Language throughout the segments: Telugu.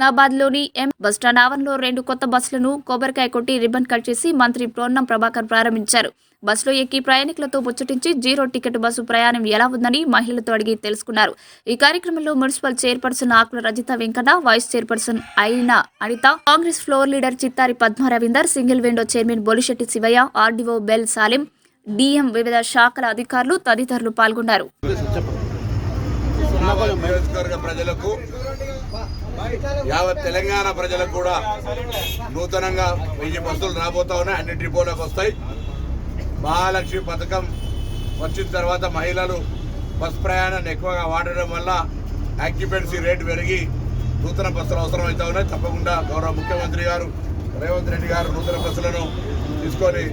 హుస్నాబాద్లోని బస్టాండ్ ఆవరణలో 2 కొత్త బస్సులను కొబ్బరికాయ కొట్టి రిబ్బన్ కట్ చేసి మంత్రి పొన్నం ప్రభాకర్ ప్రారంభించారు. బస్సులో ఎక్కి ప్రయాణికులతో ముచ్చటించి జీరో టికెట్ బస్సు ప్రయాణం ఎలా ఉందని మహిళలతో అడిగి తెలుసుకున్నారు. ఈ కార్యక్రమంలో municipal chairperson Akula Rajitha Venkata, vice chairperson అయిన Anitha, Congress floor leader Chittari Padma Ravinder, single window chairman Bolisetti Shivaiah, RDO బెల్ సాలిం, డిఎం, వివిధ శాఖల అధికారులు తదితరులు పాల్గొన్నారు. ప్రజలకు యావత్ తెలంగాణ ప్రజలకు కూడా నూతనంగా 1000 బస్సులు రాబోతా ఉన్నాయి. అన్ని డిపోలకు వస్తాయి. మహాలక్ష్మి పథకం వచ్చిన తర్వాత మహిళలు బస్ ప్రయాణాన్ని ఎక్కువగా వాడడం వల్ల ఆక్యుపెన్సీ రేటు పెరిగి నూతన బస్సులు అవసరం అవుతా ఉన్నాయి. తప్పకుండా గౌరవ ముఖ్యమంత్రి గారు రేవంత్ రెడ్డి గారు నూతన బస్సులను తీసుకొని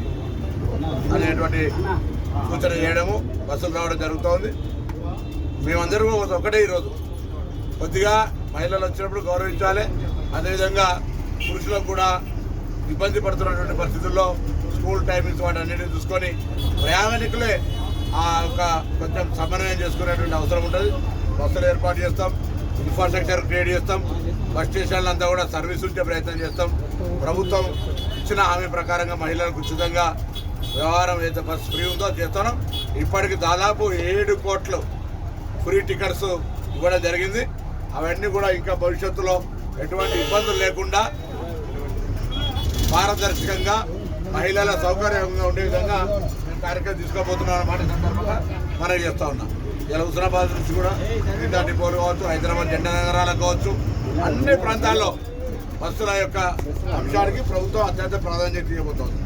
అనేటువంటి సూచన చేయడము, బస్సులు రావడం జరుగుతోంది. మేమందరూ ఒకటే ఈరోజు కొద్దిగా మహిళలు వచ్చినప్పుడు గౌరవించాలి. అదేవిధంగా పురుషులకు కూడా ఇబ్బంది పడుతున్నటువంటి పరిస్థితుల్లో స్కూల్ టైమింగ్స్ వాటన్నిటిని చూసుకొని ప్రయాణికులే కొంచెం సమన్వయం చేసుకునేటువంటి అవసరం ఉంటుంది. బస్సులు ఏర్పాటు చేస్తాం, ఇన్ఫ్రాస్ట్రక్చర్ క్రియేట్ చేస్తాం, బస్ స్టేషన్లంతా కూడా సర్వీస్ ఉంచే ప్రయత్నం చేస్తాం. ప్రభుత్వం ఇచ్చిన హామీ ప్రకారంగా మహిళలకు ఉచితంగా వ్యవహారం ఏదైతే బస్సు ఫ్రీ ఉందో చేస్తున్నాం. ఇప్పటికి దాదాపు 7 కోట్లు ఫ్రీ టికెట్స్ ఇవ్వడం జరిగింది. అవన్నీ కూడా ఇంకా భవిష్యత్తులో ఎటువంటి ఇబ్బందులు లేకుండా పారదర్శకంగా మహిళల సౌకర్యంగా ఉండే విధంగా మేము కార్యక్రమం తీసుకోబోతున్నాం అన్నమాట సందర్భంగా మనం చేస్తూ ఉన్నాం. ఇలా హుస్నాబాద్ నుంచి కూడా మిగతా డిపోలు కావచ్చు, హైదరాబాద్ జెండా నగరాలకు కావచ్చు, అన్ని ప్రాంతాల్లో బస్సుల యొక్క అంశానికి ప్రభుత్వం అత్యంత ప్రాధాన్యత ఇవ్వబోతోంది.